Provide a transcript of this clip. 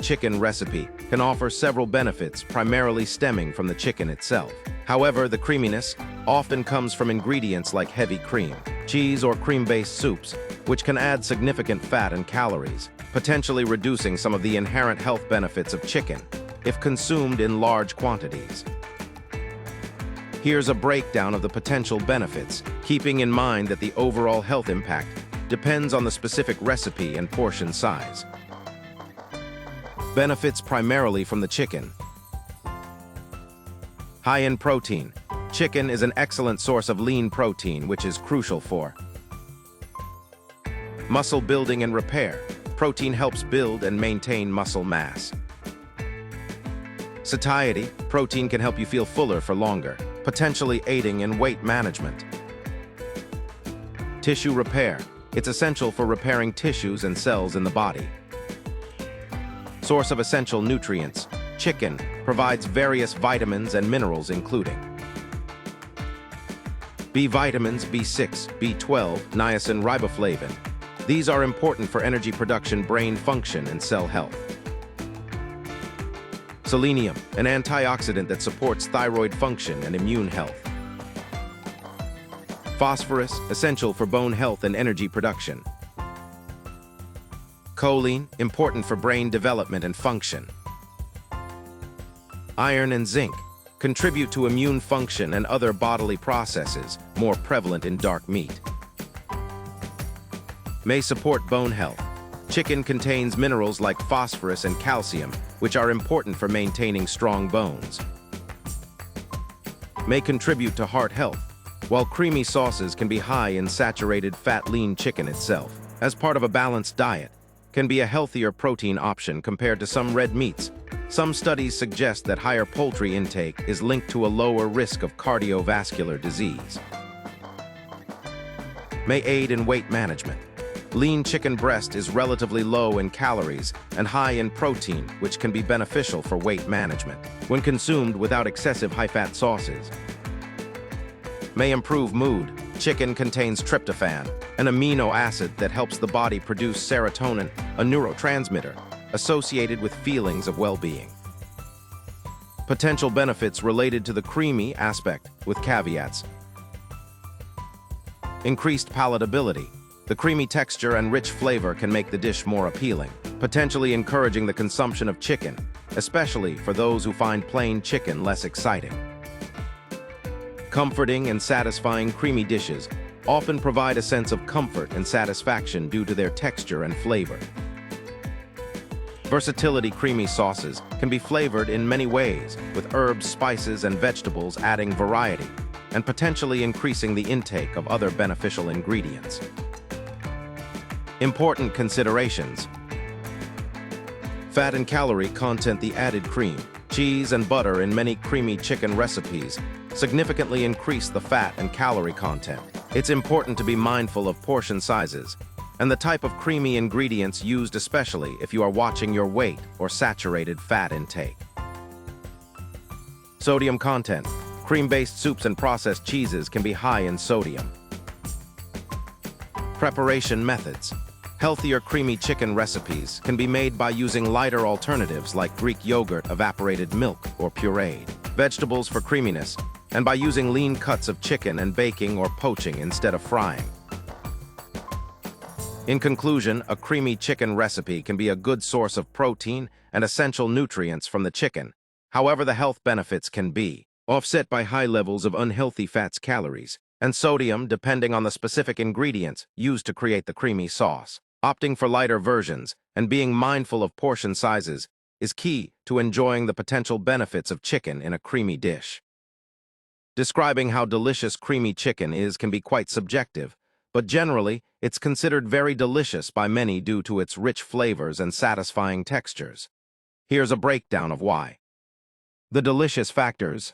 chicken recipe can offer several benefits, primarily stemming from the chicken itself. However, the creaminess often comes from ingredients like heavy cream, cheese, or cream-based soups, which can add significant fat and calories, potentially reducing some of the inherent health benefits of chicken if consumed in large quantities. Here's a breakdown of the potential benefits, keeping in mind that the overall health impact depends on the specific recipe and portion size. Benefits primarily from the chicken. High in protein. Chicken is an excellent source of lean protein, which is crucial for muscle building and repair. Protein helps build and maintain muscle mass. Satiety. Protein can help you feel fuller for longer, potentially aiding in weight management. Tissue repair. It's essential for repairing tissues and cells in the body. Source of essential nutrients. Chicken provides various vitamins and minerals including B vitamins, B6, B12, niacin, riboflavin. These are important for energy production, brain function, and cell health. Selenium, an antioxidant that supports thyroid function and immune health. Phosphorus, essential for bone health and energy production. Choline, important for brain development and function. Iron and zinc contribute to immune function and other bodily processes, more prevalent in dark meat. May support bone health. Chicken contains minerals like phosphorus and calcium, which are important for maintaining strong bones. May contribute to heart health, while creamy sauces can be high in saturated fat. Lean chicken itself, as part of a balanced diet, can be a healthier protein option compared to some red meats. Some studies suggest that higher poultry intake is linked to a lower risk of cardiovascular disease. May aid in weight management. Lean chicken breast is relatively low in calories and high in protein, which can be beneficial for weight management when consumed without excessive high-fat sauces. May improve mood. Chicken contains tryptophan, an amino acid that helps the body produce serotonin, a neurotransmitter associated with feelings of well-being. Potential benefits related to the creamy aspect, with caveats. Increased palatability. The creamy texture and rich flavor can make the dish more appealing, potentially encouraging the consumption of chicken, especially for those who find plain chicken less exciting. Comforting and satisfying. Creamy dishes often provide a sense of comfort and satisfaction due to their texture and flavor. Versatility. Creamy sauces can be flavored in many ways, with herbs, spices, and vegetables, adding variety and potentially increasing the intake of other beneficial ingredients. Important considerations. Fat and calorie content. The added cream, cheese, and butter in many creamy chicken recipes significantly increase the fat and calorie content. It's important to be mindful of portion sizes and the type of creamy ingredients used, especially if you are watching your weight or saturated fat intake. Sodium content. Cream-based soups and processed cheeses can be high in sodium. Preparation methods. Healthier creamy chicken recipes can be made by using lighter alternatives like Greek yogurt, evaporated milk, or pureed vegetables for creaminess, and by using lean cuts of chicken and baking or poaching instead of frying. In conclusion, a creamy chicken recipe can be a good source of protein and essential nutrients from the chicken. However, the health benefits can be offset by high levels of unhealthy fats, calories, and sodium depending on the specific ingredients used to create the creamy sauce. Opting for lighter versions and being mindful of portion sizes is key to enjoying the potential benefits of chicken in a creamy dish. Describing how delicious creamy chicken is can be quite subjective, but generally, it's considered very delicious by many due to its rich flavors and satisfying textures. Here's a breakdown of why. The delicious factors.